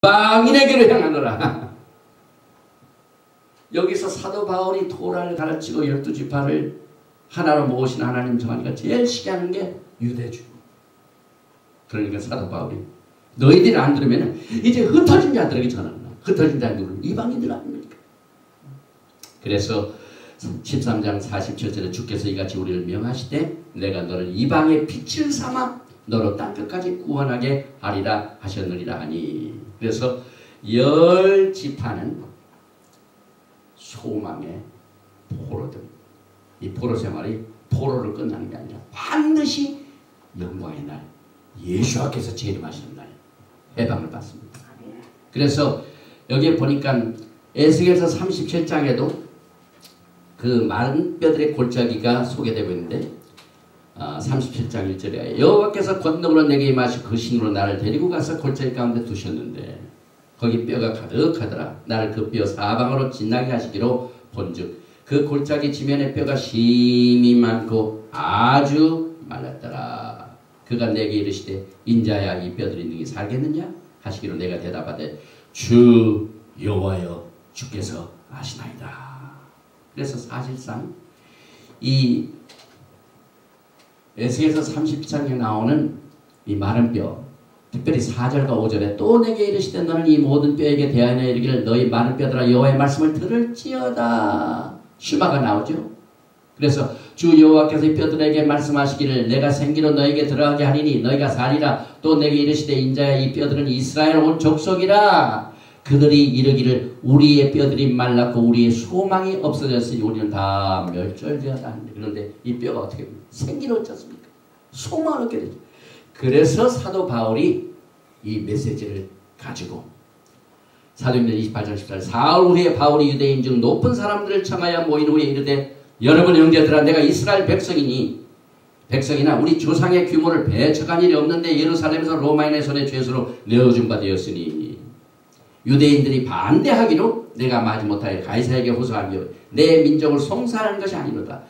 이방인에게로 향하노라. 여기서 사도 바울이 토라를 가르치고 12지파를 하나로 모으신 하나님 정하니까 제일 쉽게 하는 게 유대주. 그러니까 사도 바울이 너희들이 안 들으면 이제 흩어진 자들에게 전한다. 흩어진 자들은 이방인들 아닙니까? 그래서 13장 47절에 주께서 이같이 우리를 명하시되 내가 너를 이방의 빛을 삼아 너로 땅끝까지 구원하게 하리라 하셨느니라 하니. 그래서 10지파는 소망의 포로들. 이 포로 생활이 포로를 끝나는 게 아니라 반드시 영광의 날 예수께서 재림하시는 날 해방을 받습니다. 그래서 여기에 보니까 에스겔서 37장에도 그 마른 뼈들의 골짜기가 소개되고 있는데 37장 1절에 여호와께서 권능으로 내게 임하시고 그 신으로 나를 데리고 가서 골짜기 가운데 두셨는데 거기 뼈가 가득하더라. 나를 그 뼈 사방으로 지나게 하시기로 본즉 그 골짜기 지면에 뼈가 심이 많고 아주 말랐더라. 그가 내게 이르시되 인자야 이 뼈들이 능히 살겠느냐 하시기로 내가 대답하되 주 여호와여 주께서 아시나이다. 그래서 사실상 이 에스겔서 30장에 나오는 이 마른 뼈, 특별히 4절과 5절에 또 내게 이르시되 너는 이 모든 뼈에게 대하여 이르기를 너희 마른 뼈들아 여호와의 말씀을 들을지어다. 슈마가 나오죠. 그래서 주 여호와께서 이 뼈들에게 말씀하시기를 내가 생기로 너에게 들어가게 하리니 너희가 살리라. 또 내게 이르시되 인자야 이 뼈들은 이스라엘 온 족속이라. 그들이 이르기를 우리의 뼈들이 말랐고 우리의 소망이 없어졌으니 우리는 다 멸절되었다. 그런데 이 뼈가 어떻게 됩니까? 생기를 얻었습니까? 소망을 얻게 되죠. 그래서 사도 바울이 이 메시지를 가지고 사도행전 28장 14절 사흘 후에 바울이 유대인 중 높은 사람들을 청하여 모인 후에 이르되 여러분 형제들아 내가 이스라엘 백성이나 우리 조상의 규모를 배척한 일이 없는데 예루살렘에서 로마인의 손에 죄수로 내어준 바 되었으니 유대인들이 반대하기로 내가 마지못하여 가이사에게 호소하며 내 민족을 송사하는 것이 아니로다.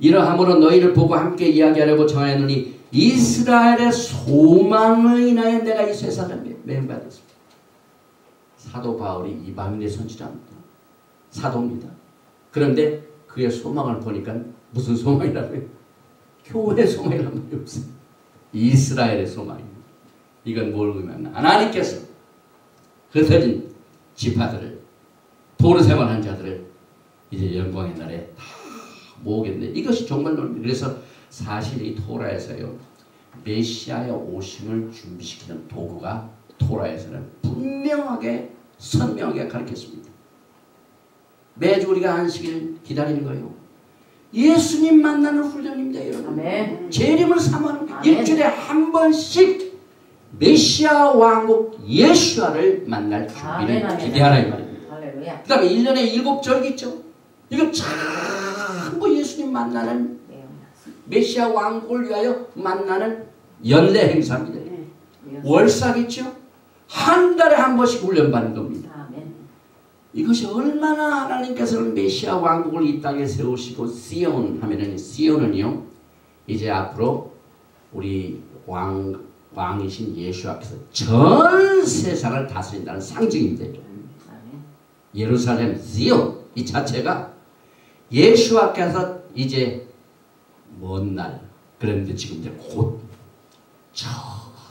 이러함으로 너희를 보고 함께 이야기하려고 정하였느니 이스라엘의 소망을 인하여 내가 이 세상을 매임받았습니다. 사도 바울이 이방인의 선지자입니다. 사도입니다. 그런데 그의 소망을 보니까 무슨 소망이라고 해요? 교회의 소망이란 말이 없습니다. 이스라엘의 소망입니다. 이건 뭘 의미하나? 하나님께서 흩어진 지파들을 포로 생활한 자들을 이제 영광의 날에 다 모으겠네. 이것이 정말 논리. 그래서 사실 이 토라에서요 메시아의 오심을 준비시키는 도구가 토라에서는 분명하게 선명하게 가르쳤습니다. 매주 우리가 안식일 기다리는 거예요. 예수님 만나는 훈련입니다, 여러분. 아멘. 재림을 삼하는 일주일에 한 번씩 메시아 왕국 예수아를 만날 준비를 기대하라 이 말입니다. 그 다음에 1년에 7절기 있죠. 이거 전부 예수님 만나는 메시아 왕국을 위하여 만나는 연례 행사입니다. 월삭 있죠. 한 달에 한 번씩 훈련받는 겁니다. 이것이 얼마나 하나님께서는 메시아 왕국을 이 땅에 세우시고 시온 하면은 시온은요 이제 앞으로 우리 왕이신 예수께서 전 세상을 다스린다는 상징입니다. 예루살렘 시온 이 자체가 예수께서 이제 먼 날 그런데 지금 이제 곧 전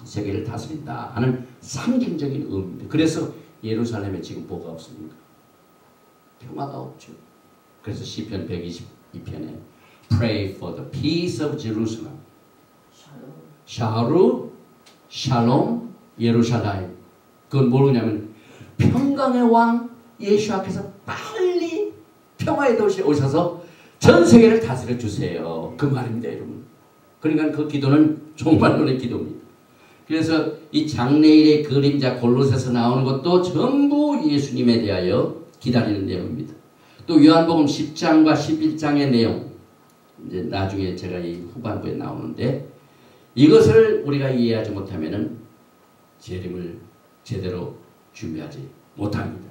세계를 다스린다 하는 상징적인 의미입니다. 그래서 예루살렘에 지금 뭐가 없습니까? 평화가 없죠. 그래서 시편 122편에 Pray for the peace of Jerusalem. 샤루, 샬롬, 예루살렘. 그건 뭐냐면 평강의 왕 예수께서 빨리 평화의 도시에 오셔서 전 세계를 다스려 주세요. 그 말입니다, 여러분. 그러니까 그 기도는 종말론의 기도입니다. 그래서 이 장래일의 그림자 골로새서 나오는 것도 전부 예수님에 대하여 기다리는 내용입니다. 또 요한복음 10장과 11장의 내용 이제 나중에 제가 이 후반부에 나오는데 이것을 우리가 이해하지 못하면은 재림을 제대로 준비하지 못합니다.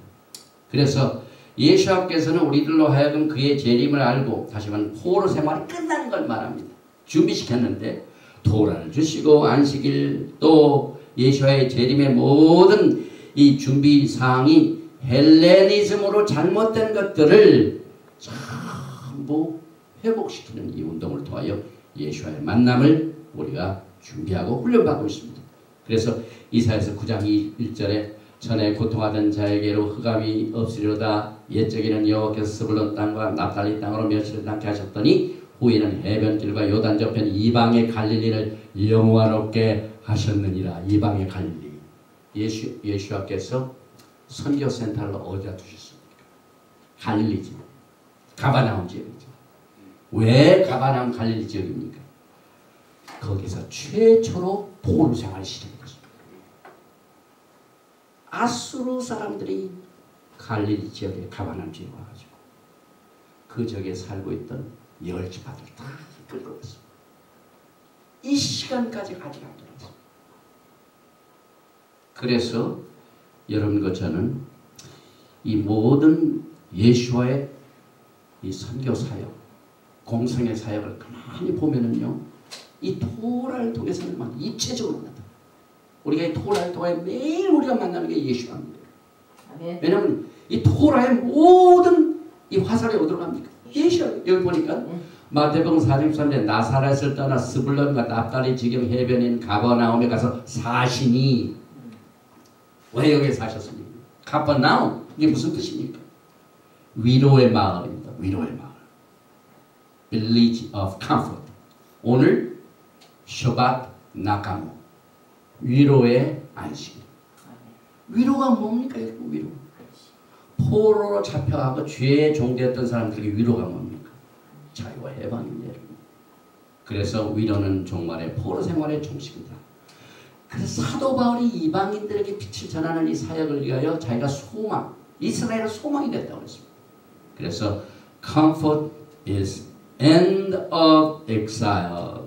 그래서 예수께서는 우리들로 하여금 그의 재림을 알고 다시 말하면 포로 생활이 끝나는 걸 말합니다. 준비시켰는데 토라를 주시고 안식일 또 예수와의 재림의 모든 이 준비 사항이 헬레니즘으로 잘못된 것들을 전부 회복시키는 이 운동을 통하여 예수와의 만남을 우리가 준비하고 훈련받고 있습니다. 그래서 이사야서 9장 1절에 전에 고통하던 자에게로 흑암이 없으리로다. 옛적에는 여호와께서 스불론 땅과 납달리 땅으로 멸치를 않게 하셨더니 후에는 해변길과 요단 저편 이방의 갈릴리를 영화롭게 하셨느니라. 이방의 갈릴리. 예수와께서 선교센터를 어디다 두셨습니까? 갈릴리 지역. 가버나움 지역이죠. 왜 가버나움 갈릴리 지역입니까? 거기서 최초로 포로 생활을 시작했습니다. 아수르 사람들이 갈릴리 지역에 가버나움 지역에 와가지고 그 지역에 살고 있던 열지파들 다 끌고 왔습니다. 이 시간까지 아직 안 들었습니다. 그래서 여러분과 저는 이 모든 예수와의 이 선교 사역, 공생의 사역을 가만히 보면은요, 이 토라를 통해서는 막 입체적으로 만난다. 우리가 이 토라를 통해 매일 우리가 만나는 게 예수입니다. 왜냐하면 이 토라의 모든 이 화살이 어디로 갑니까? 예수. 여기 보니까 마태복음 4장 13절에 나사렛을 떠나 스불론과 납달리 지경 해변인 가버나움에 가서 사시니. 왜 여기에 사셨습니까? 가버나움. 이게 무슨 뜻입니까? 위로의 마을입니다. 위로의 마을. Village of Comfort. 오늘 셔밧 나카모. 위로의 안식. 위로가 뭡니까? 위로. 포로로 잡혀가고 죄의 종되었던 사람들에게 위로가 뭡니까? 자유와 해방입니다. 그래서 위로는 종말의 포로 생활의 종식이다. 그래서 사도 바울이 이방인들에게 빛을 전하는 이 사역을 위하여 자기가 소망, 이스라엘의 소망이 됐다고 했습니다. 그래서 comfort is end of exile.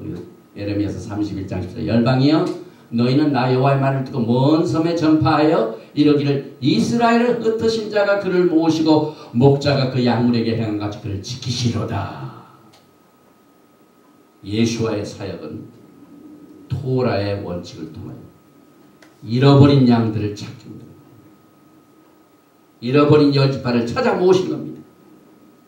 예레미야서 31장 14절. 열방이여 너희는 나 여호와의 말을 듣고 먼 섬에 전파하여 이러기를 이스라엘을 흩으신 자가 그를 모시고 목자가 그 양물에게 행한 같이 그를 지키시로다. 예수와의 사역은 토라의 원칙을 통하여 잃어버린 양들을 찾습니다. 잃어버린 열지파를 찾아 모신 겁니다.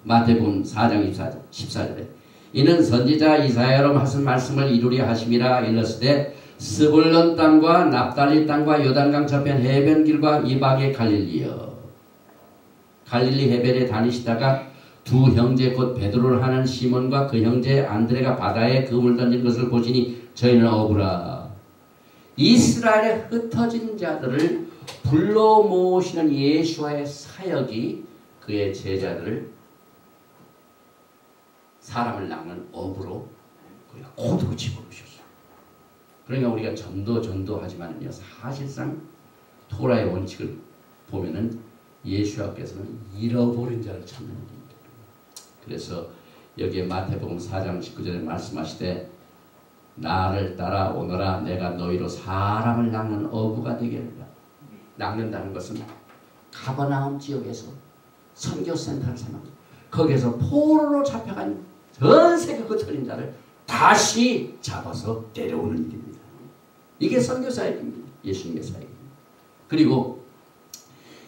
마태복음 4장 14절에 이는 선지자 이사야로 하신 말씀을 이루려 하심이라. 일렀으되 스불론 땅과 납달리 땅과 요단강 저편 해변길과 이방의 갈릴리여. 갈릴리 해변에 다니시다가 두 형제 곧 베드로를 하는 시몬과 그 형제 안드레가 바다에 그물 던진 것을 보시니 저희는 억울하. 이스라엘에 흩어진 자들을 불러 모으시는 예수와의 사역이 그의 제자들을 사람을 낚는 업으로 그가 코드로 집어넣으셨어요. 그러니까 우리가 전도하지만요, 사실상 토라의 원칙을 보면은 예수께서는 잃어버린 자를 찾는 겁니다. 그래서 여기에 마태복음 4장 19절에 말씀하시되 나를 따라오너라 내가 너희로 사람을 낚는 어부가 되게 하리라. 낚는다는 것은 가버나움 지역에서 선교센터를 세웁니다. 거기에서 포로로 잡혀간 전 세계 흩어진 자를 다시 잡아서 데려오는 일입니다. 이게 선교 사역입니다. 예수님의 사역입니다. 그리고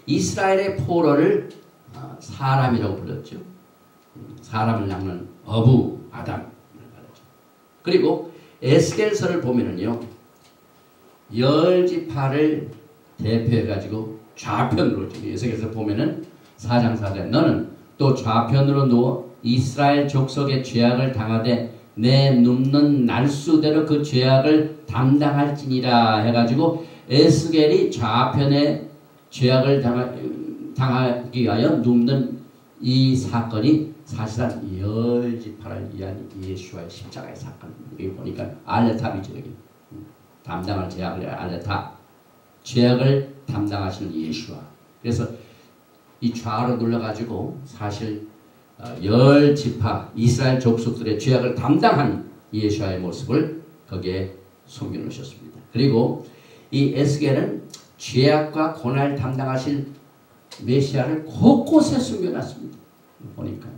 이스라엘의 포로를 사람이라고 불렀죠. 사람을 낚는 어부 아담. 그리고 에스겔서를 보면은요, 열 지파를 대표해가지고 좌편으로, 에스겔서 보면은 4장 4절에 너는 또 좌편으로 누워 이스라엘 족속의 죄악을 당하되 내 눕는 날수대로 그 죄악을 담당할지니라 해가지고 에스겔이 좌편에 죄악을 당하기 위하여 눕는 이 사건이 사실상 열 지파를 위한 예수와의 십자가의 사건입니다. 여기 보니까 알레탑이죠. 여기 담당할 죄악을 알레탑, 죄악을 담당하시는 예수와. 그래서 이 좌로 눌러가지고 사실 열 지파 이스라엘 족속들의 죄악을 담당한 예수와의 모습을 거기에 숨겨놓으셨습니다. 그리고 이 에스겔은 죄악과 고난을 담당하실 메시아를 곳곳에 숨겨놨습니다. 보니까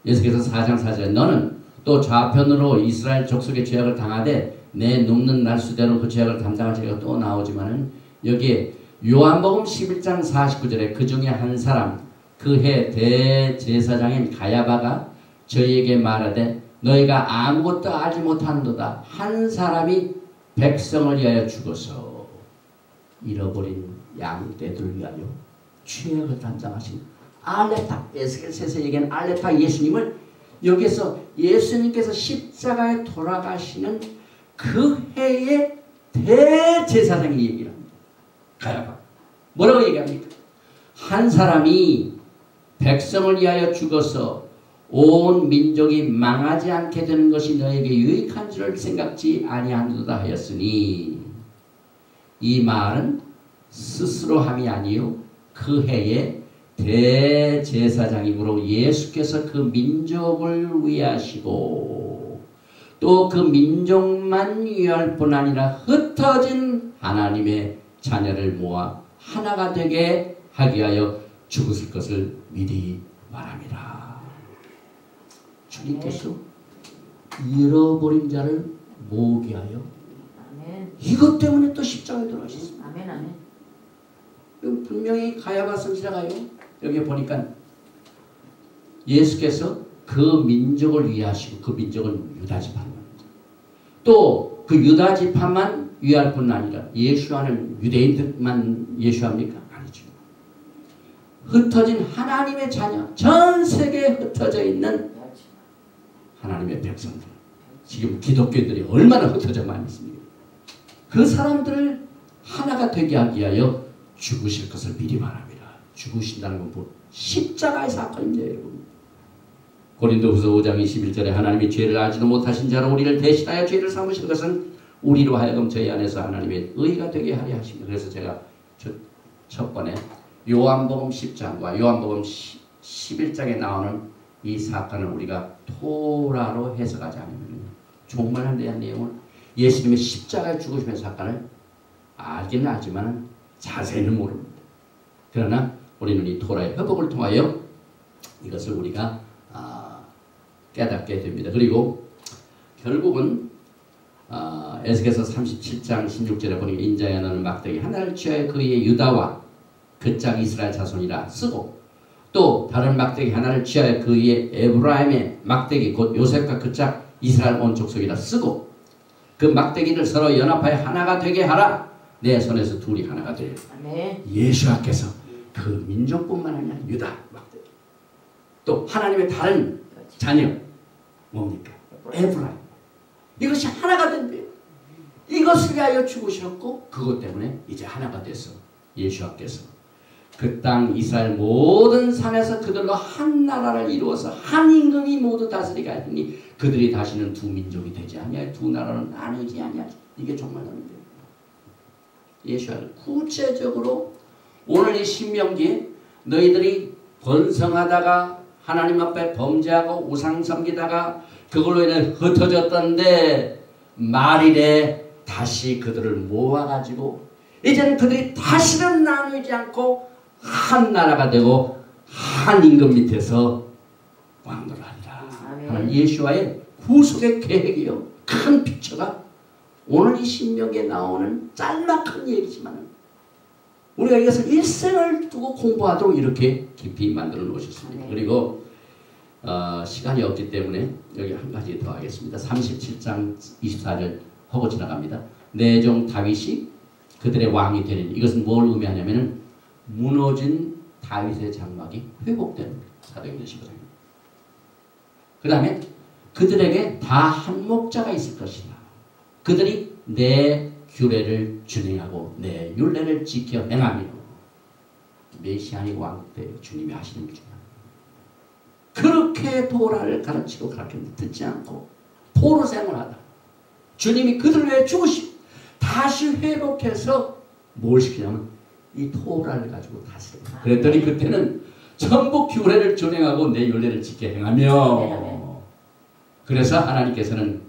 에스겔서 4장 4절에 너는 또 좌편으로 이스라엘 족속의 죄악을 당하되 내 눕는 날수대로 그 죄악을 담당할 자가 또 나오지만은 여기에 요한복음 11장 49절에 그 중에 한 사람 그 해 대제사장인 가야바가 저희에게 말하되 너희가 아무것도 알지 못하는도다. 한 사람이 백성을 위하여 죽어서 잃어버린 양떼들 위하여 죄악을 담당하신 알레타, 에스겔서에서 얘기한 알레타 예수님을 여기서 예수님께서 십자가에 돌아가시는 그 해의 대제사장이 얘기를 합니다. 가야바. 뭐라고 얘기합니까? 한 사람이 백성을 위하여 죽어서 온 민족이 망하지 않게 되는 것이 너에게 유익한 줄을 생각지 아니하노다 하였으니 이 말은 스스로 함이 아니요 그 해에 대제사장이므로 예수께서 그 민족을 위하시고 또 그 민족만 위할 뿐 아니라 흩어진 하나님의 자녀를 모아 하나가 되게 하기 위하여 죽으실 것을 미리 말합니다. 주님께서 잃어버린 자를 모으기 하여 이것 때문에 또 십자가에 돌아가셨습니다. 아멘, 아멘. 분명히 가야바 선지자가요. 여기 보니까 예수께서 그 민족을 위하시고 그 민족은 유다지파입니다. 또 그 유다지파만 위할 뿐 아니라 예수하는 유대인들만 예수합니까? 아니죠. 흩어진 하나님의 자녀, 전 세계에 흩어져 있는 하나님의 백성들. 지금 기독교인들이 얼마나 흩어져 많이 있습니까? 그 사람들을 하나가 되게 하기 위하여 죽으실 것을 미리 말합니다. 죽으신다는 건 뭐 십자가의 사건입니다, 여러분. 고린도후서 5장 21절에 하나님이 죄를 알지도 못하신 자로 우리를 대신하여 죄를 삼으신 것은 우리로 하여금 저희 안에서 하나님의 의가 되게 하려 하십니다. 그래서 제가 첫 번에 요한복음 10장과 요한복음 11장에 나오는 이 사건을 우리가 토라로 해석하지 않으면 종말에 대한 내용을 예수님의 십자가에 죽으시는 사건을 알기는 알지만 자세히는 모릅니다. 그러나 우리는 이 토라의 회복을 통하여 이것을 우리가 깨닫게 됩니다. 그리고 결국은 에스겔서 37장 16절에 보니까 인자야 너는 막대기 하나를 취하여 그의 유다와 그 짝 이스라엘 자손이라 쓰고 또 다른 막대기 하나를 취하여 그의 에브라임의 막대기 곧 요셉과 그 짝 이스라엘 온 족속이라 쓰고 그 막대기를 서로 연합하여 하나가 되게 하라. 내 손에서 둘이 하나가 되리라. 예수께서 그 민족뿐만 아니라 유다 막대기 또 하나님의 다른 자녀 뭡니까? 에브라임. 이것이 하나가 된대요. 이것을 위하여 죽으셨고 그것 때문에 이제 하나가 돼서 예수께서 그 땅 이스라엘 모든 산에서 그들로 한 나라를 이루어서 한 임금이 모두 다스리게 하니 그들이 다시는 두 민족이 되지 아니하여 두 나라는 나누지 아니하지. 이게 종말론인데요. 예수를 구체적으로 오늘 이 신명기에 너희들이 번성하다가 하나님 앞에 범죄하고 우상 섬기다가 그걸로 인해 흩어졌던데 말일에 다시 그들을 모아가지고 이제는 그들이 다시는 나누지 않고 한 나라가 되고 한 임금 밑에서 왕노를 하리라. 하는 예수와의 구속의 계획이요. 큰 픽처가 오늘 이 신명기에 나오는 짤막한 얘기지만 우리가 이것을 일생을 두고 공부하도록 이렇게 깊이 만들어 놓으셨습니다. 그리고 시간이 없기 때문에 여기 한 가지 더 하겠습니다. 37장 24절 하고 지나갑니다. 내 종 다윗이 그들의 왕이 되리니 이것은 뭘 의미하냐면 무너진 다윗의 장막이 회복되는 사도행전 15장입니다. 그 다음에 그들에게 다 한 목자가 있을 것이다. 그들이 내 규례를 준행하고 내 율례를 지켜 행하며 메시아니 왕 때 주님이 하시는 거죠. 그렇게 도라를 가르치고 가르쳤는데 듣지 않고 포로 생활하다 주님이 그들을 위해 죽으시고 다시 회복해서 뭘 시키냐면 이 토라를 가지고 다스립니다. 그랬더니 그때는 전부 규례를 준행하고 내 율례를 지켜 행하며 그래서 하나님께서는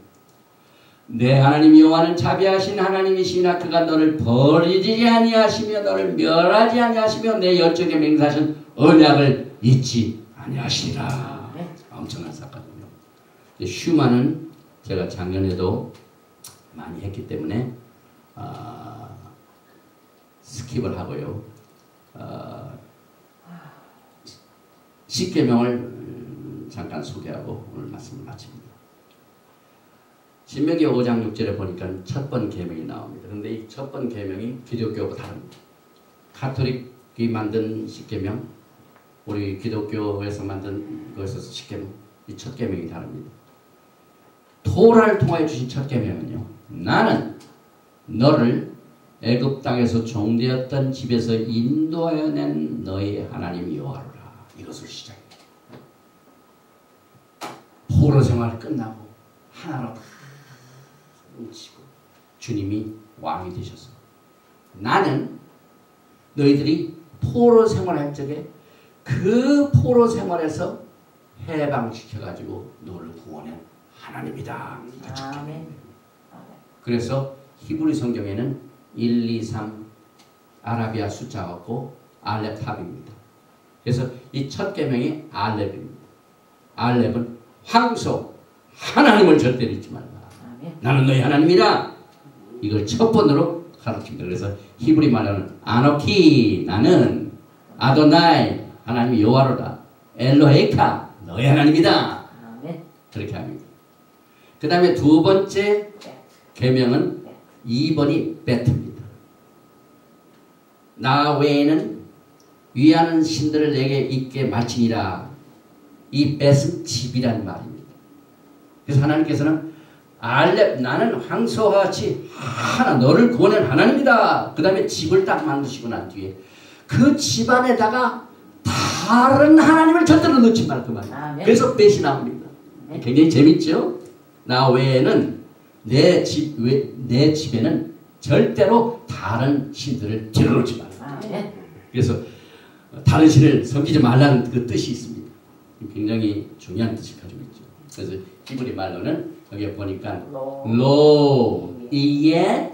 내 하나님 여호와는 자비하신 하나님이시나 그가 너를 버리지 아니하시며 너를 멸하지 아니하시며 내 열정에 맹세하신 언약을 잊지 아니하시리라. 엄청난 사건이요. 슈만은 제가 작년에도 많이 했기 때문에 스킵을 하고요. 10계명을 잠깐 소개하고 오늘 말씀을 마칩니다. 신명기 5장 6절에 보니까 첫 번 계명이 나옵니다. 그런데 이 첫 번 계명이 기독교하고 다릅니다. 가톨릭이 만든 10계명, 우리 기독교에서 만든 것에서 10계명, 이 첫 계명이 다릅니다. 토라를 통하여 주신 첫 계명은요, 나는 너를 애굽 땅에서 종되었던 집에서 인도하여 낸 너희 하나님 여호와로라. 이것을 시작합니다. 포로 생활이 끝나고 하나로 다 뭉치고 주님이 왕이 되셔서 나는 너희들이 포로 생활할 적에 그 포로 생활에서 해방시켜가지고 너를 구원한 하나님이다. 그래서 히브리 성경에는 1, 2, 3 아라비아 숫자 갖고 알렙탑입니다. 그래서 이 첫 계명이 알렙입니다. 알렙은 황소, 하나님을 절대로 잊지 말라. 나는 너희 하나님이다. 이걸 첫 번으로 가르칩니다. 그래서 히브리 말로는 아노키, 나는 아도나이, 하나님이 여호와로다. 엘로헤이카, 너희 하나님이다. 그렇게 합니다. 그 다음에 두 번째 계명은 2번이 베트입니다. 나 외에는 위하는 신들을 내게 있게 마치니라. 이 벳은 집이란 말입니다. 그래서 하나님께서는 알렙, 나는 황소와 같이 하나 너를 구원한 하나님이다. 그 다음에 집을 딱 만드시고 난 뒤에 그 집안에다가 다른 하나님을 절대로 넣지 말 그 말이에요. 그래서 벳이 나옵니다. 굉장히 재밌죠? 나 외에는 내 집에는 절대로 다른 신들을 들여놓지 말라. 그래서 다른 신을 섬기지 말라는 그 뜻이 있습니다. 굉장히 중요한 뜻을 가지고 있죠. 그래서 히브리 말로는 여기 보니까 로, 이에,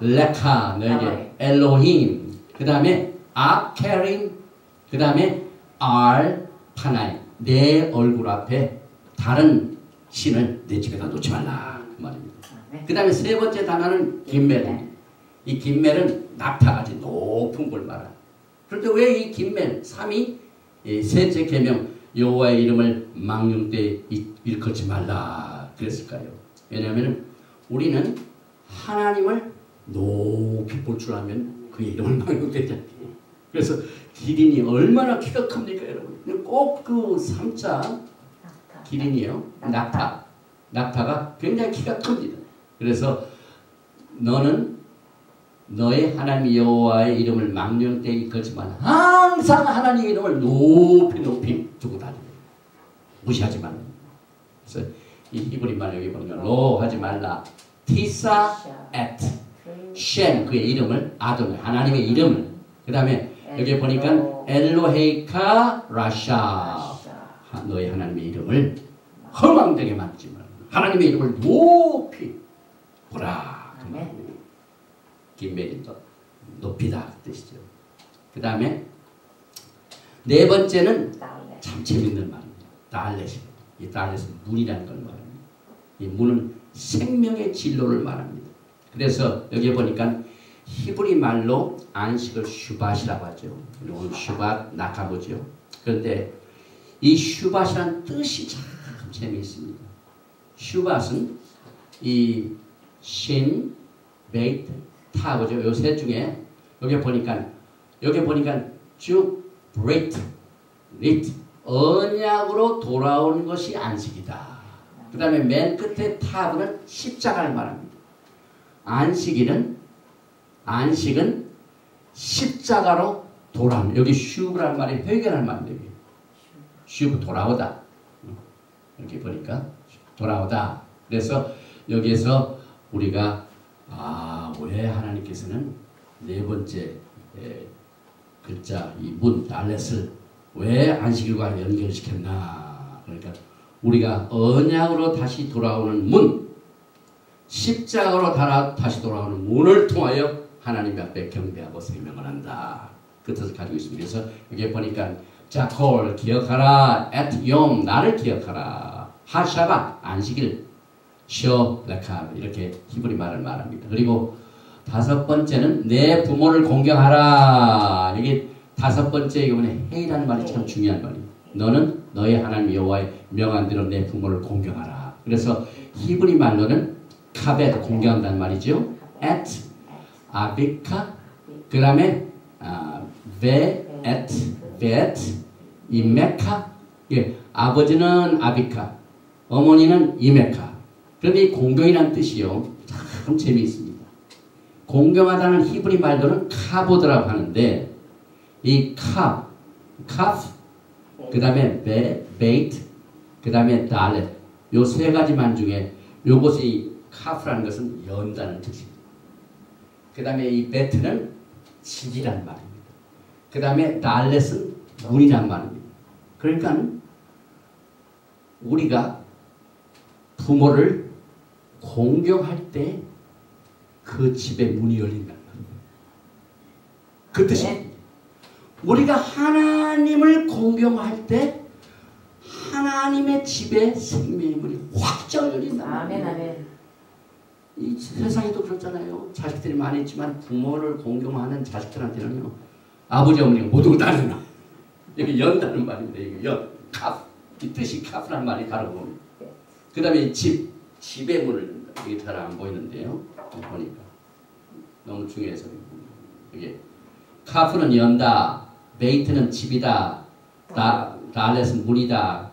레카, 너에게 엘로힘, 그 다음에 아케림, 그 다음에 알, 파나이, 내 얼굴 앞에 다른 신을 내 집에다 놓지 말라. 그 말입니다. 그 다음에 세 번째 단어는 김멜. 이 김멜은 낙타같이 높은 걸 말합니다. 그런데 왜 이 김멜, 3이 셋째 계명 여호와의 이름을 망령 때 일컫지 말라 그랬을까요? 왜냐하면 우리는 하나님을 높이 볼 줄 알면 그의 이름을 망령되지 않게. 그래서 기린이 얼마나 키가 큽니까 여러분? 꼭 그 3자 기린이요. 낙타가 굉장히 키가 큽니다. 그래서 너는 너의 하나님 여호와의 이름을 망령 때 일컬지만 항상 하나님의 이름을 높이 두고 다니고 무시하지 말라. 그래서 이 히브리 말 여기 보니까 로 하지 말라. 티사 앳 셴 그의 이름을 아도네 하나님의 이름을 그 다음에 여기 보니까 엘로헤이카 라샤 너의 하나님의 이름을 허망되게 만들지 말라. 하나님의 이름을 높이 보라. 김멜이도 높이다 그 뜻이죠. 그 다음에 네 번째는 참 재밌는 말입니다. 달렛이. 이 달렛은 문이라는 걸 말합니다. 이 문은 생명의 진로를 말합니다. 그래서 여기 보니까 히브리 말로 안식을 슈밧이라고 하죠. 이건 슈밧 나카보죠. 그런데 이 슈밧이라는 뜻이 참 재미있습니다. 슈밧은 이 신, 베이트, 타보죠. 요 셋 중에 여기 보니까 쭉 브레이트, 리트 언약으로 돌아오는 것이 안식이다. 그 다음에 맨 끝에 타브는 십자가를 말합니다. 안식은 십자가로 돌아오는 여기 슈브라는 말이 회개라는 말입니다. 슈브 돌아오다. 여기 보니까 돌아오다. 그래서 여기에서 우리가 왜 하나님께서는 네 번째 글자 이 문 달렛을 왜 안식일과 연결시켰나? 그러니까 우리가 언약으로 다시 돌아오는 문, 십자가로 다시 돌아오는 문을 통하여 하나님 앞에 경배하고 생명을 한다. 그 뜻을 가지고 있습니다. 그래서 여기 보니까 자콜 기억하라, 앳욤 나를 기억하라, 하샤바 안식일, 쇼 레카 이렇게 히브리 말을 말합니다. 그리고 다섯 번째는 내 부모를 공경하라. 이게 다섯 번째 이번에 헤이라는 말이 참 중요한 말이에요. 너는 너의 하나님 여호와의 명한 대로 내 부모를 공경하라. 그래서 히브리 말로는 카벳 공경한다는 말이죠. at 아비카 그 다음에 베 at 벳 이메카 예, 아버지는 아비카 어머니는 이메카. 그런데 이 공경이라는 뜻이요 참 재미있습니다. 공경하다는 히브리 말로는 카보드라고 하는데 이 카프 그 다음에 베이트 그 다음에 달렛 요 세 가지 말 중에 요것이 이 카프라는 것은 연다는 뜻입니다. 그 다음에 이 베트는 집이란 말입니다. 그 다음에 달렛은 문이란 말입니다. 그러니까 우리가 부모를 공경할 때 그 집의 문이 열린단 말입니다. 그 뜻이 우리가 하나님을 공경할 때 하나님의 집에 생명의 문이 확 열린단 말입니다. 아멘. 이 세상에도 그렇잖아요. 자식들이 많이 있지만 부모를 공경하는 자식들한테는요. 아버지 어머니가 모두 따르나. 여기 연다는 말인데 이게 카프 이 뜻이 카프라는 말이 다르고 봅니다. 그 다음에 집의 문을 연다. 이게 잘 안 보이는데요. 보니까 너무 중요해서 이게 카프는 연다, 베이트는 집이다, 달렛은 문이다.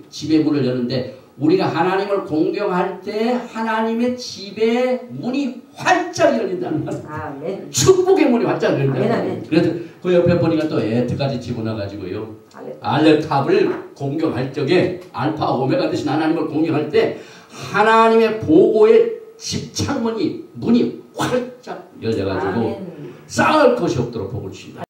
집의 문을 여는데 우리가 하나님을 공경할 때 하나님의 집의 문이 활짝 열린다는 말. 축복의 문이 활짝 열린다는 말. 그래서 그 옆에 보니까 또 에트까지 집어넣어가지고요. 알렙탑을 공경할 적에 알파 오메가 되신 하나님을 공경할 때 하나님의 보고의 집 창문이 문이 활짝 열려가지고 쌓을 것이 없도록 복을 주신다.